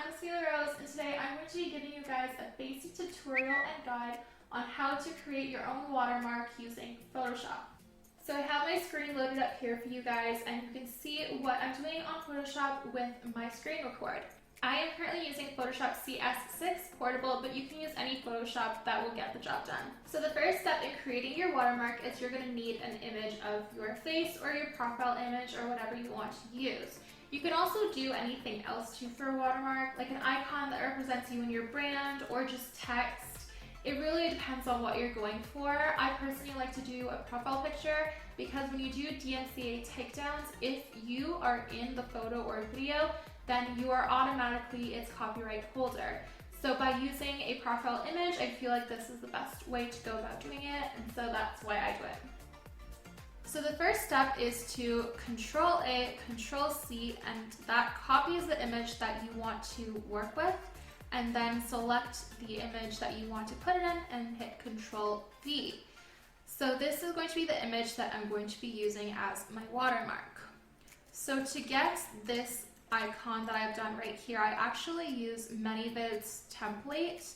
I'm Miss Rose, and today I'm going to be giving you guys a basic tutorial and guide on how to create your own watermark using Photoshop. So I have my screen loaded up here for you guys, and you can see what I'm doing on Photoshop with my screen record. I am currently using Photoshop CS6 Portable, but you can use any Photoshop that will get the job done. So the first step in creating your watermark is you're going to need an image of your face or your profile image or whatever you want to use. You can also do anything else too for a watermark, like an icon that represents you and your brand, or just text. It really depends on what you're going for. I personally like to do a profile picture because when you do DMCA takedowns, if you are in the photo or video, then you are automatically its copyright holder. So by using a profile image, I feel like this is the best way to go about doing it, and so that's why I do it. So the first step is to Control-A, Control-C, and that copies the image that you want to work with, and then select the image that you want to put it in and hit Control-V. So this is going to be the image that I'm going to be using as my watermark. So to get this icon that I've done right here, I actually use ManyVid's template,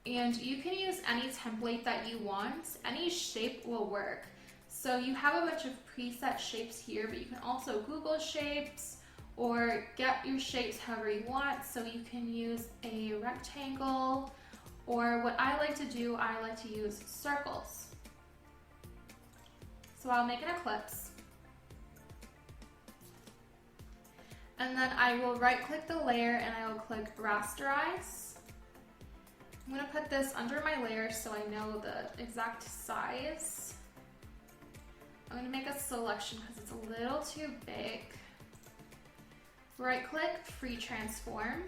and you can use any template that you want. Any shape will work. So you have a bunch of preset shapes here, but you can also Google shapes or get your shapes however you want. So you can use a rectangle, or what I like to do, I like to use circles. So I'll make an ellipse. And then I will right click the layer and I will click rasterize. I'm going to put this under my layer so I know the exact size. I'm going to make a selection because it's a little too big. Right click, free transform.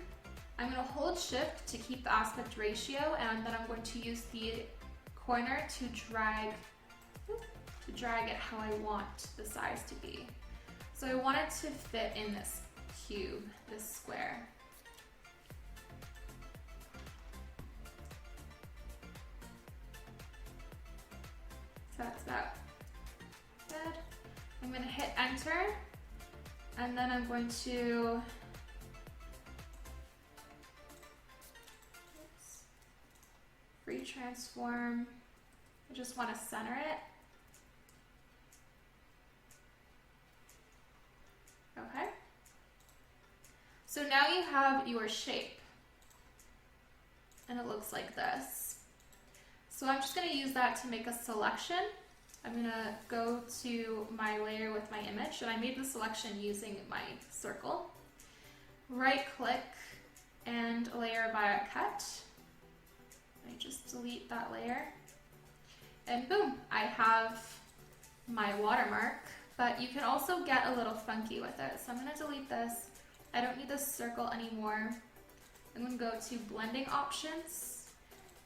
I'm going to hold shift to keep the aspect ratio, and then I'm going to use the corner to drag it how I want the size to be. So I want it to fit in this cube, this square. So that's that. Good. I'm going to hit enter, and then I'm going to free transform. I just want to center it. Okay. So now you have your shape, and it looks like this. So I'm just going to use that to make a selection. I'm going to go to my layer with my image, and I made the selection using my circle. Right click and layer by a cut. I just delete that layer, and boom, I have my watermark. But you can also get a little funky with it. So I'm going to delete this. I don't need this circle anymore. I'm going to go to blending options,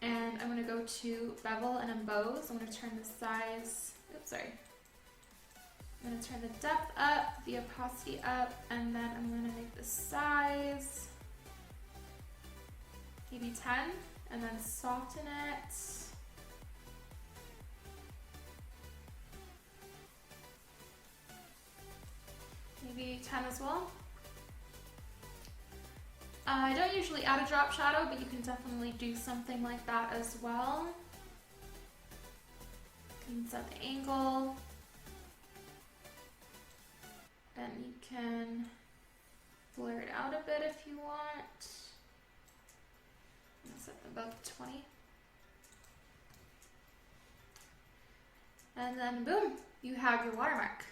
and I'm going to go to bevel and emboss. I'm going to turn the size, I'm going to turn the depth up, the opacity up, and then I'm going to make the size maybe 10, and then soften it. Maybe 10 as well. I don't usually add a drop shadow, but you can definitely do something like that as well. You can set the angle, and you can blur it out a bit if you want. I'm gonna set them both to 20. And then boom, you have your watermark.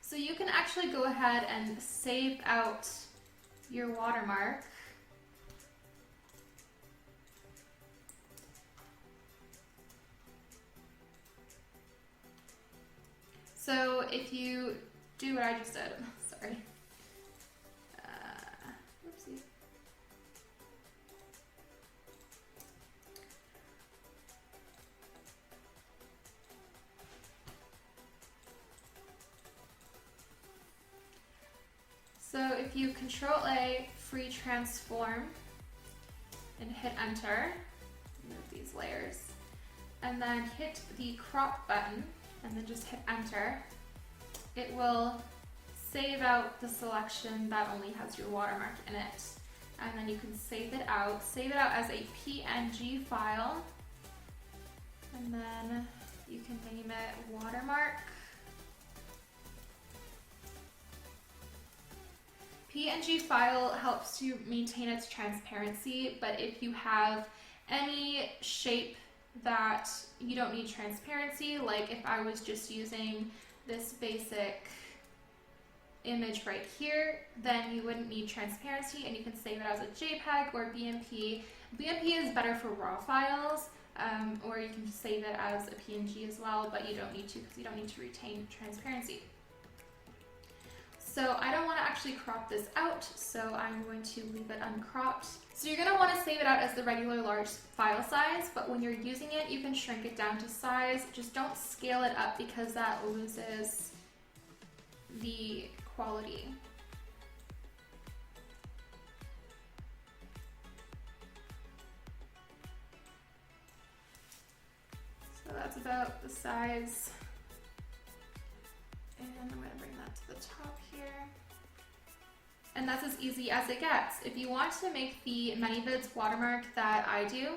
So you can actually go ahead and save out your watermark. So if you do what I just did, sorry. Oopsie. So if you Control-A, free transform, and hit enter, move these layers, and then hit the crop button, and then just hit enter, it will save out the selection that only has your watermark in it. And then you can save it out as a PNG file. And then you can name it Watermark. PNG file helps to maintain its transparency, but if you have any shape that you don't need transparency, like if I was just using this basic image right here, then you wouldn't need transparency, and you can save it as a JPEG or BMP. BMP is better for raw files, or you can save it as a PNG as well, but you don't need to because you don't need to retain transparency. So I don't want to actually crop this out, so I'm going to leave it uncropped. So you're going to want to save it out as the regular large file size, but when you're using it, you can shrink it down to size. Just don't scale it up because that loses the quality. So that's about the size. And I'm going to bring that to the top here. And that's as easy as it gets. If you want to make the ManyVids watermark that I do,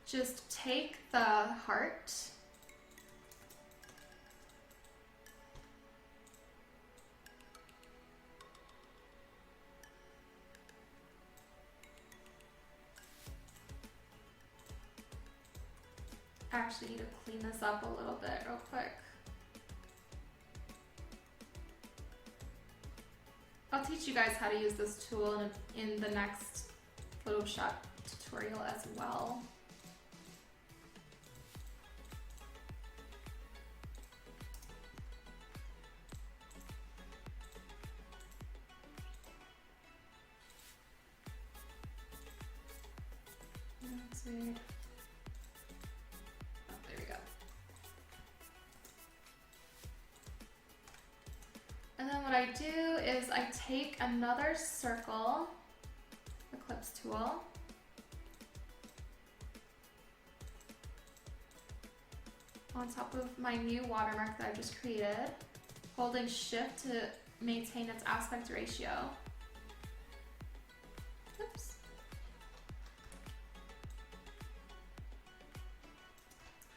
just take the heart actually need to clean this up a little bit real quick. I'll teach you guys how to use this tool in the next Photoshop tutorial as well. That's weird. Oh, there we go. And then what I do is I take another circle, Eclipse tool, on top of my new watermark that I just created, holding Shift to maintain its aspect ratio. Oops.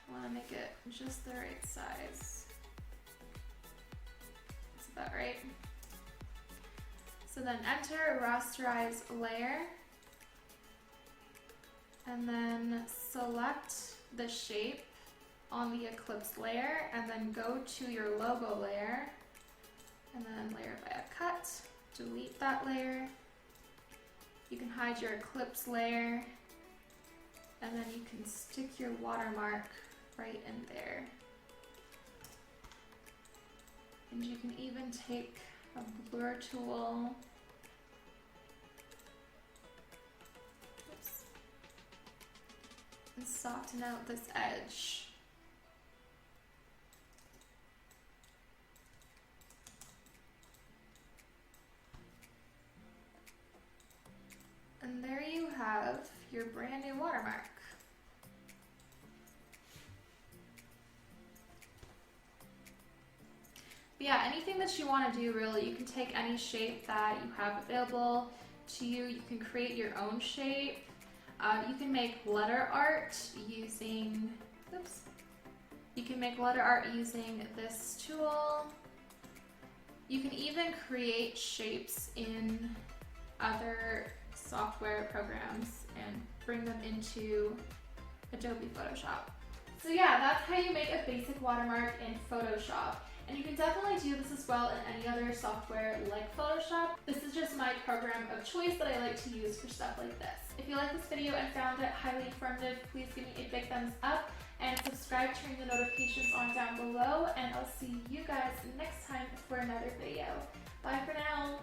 I want to make it just the right size. That right? So then enter rasterize layer, and then select the shape on the eclipse layer, and then go to your logo layer, and then layer by a cut, delete that layer. You can hide your eclipse layer, and then you can stick your watermark right in there. And you can even take a blur tool. Oops. And soften out this edge. And there you have your brand new watermark. Yeah, anything that you want to do really, you can take any shape that you have available to you. You can create your own shape. You can make letter art using, oops. You can make letter art using this tool. You can even create shapes in other software programs and bring them into Adobe Photoshop. So yeah, that's how you make a basic watermark in Photoshop. And you can definitely do this as well in any other software like Photoshop. This is just my program of choice that I like to use for stuff like this. If you like this video and found it highly informative, please give me a big thumbs up and subscribe, turn the notifications on down below, and I'll see you guys next time for another video. Bye for now.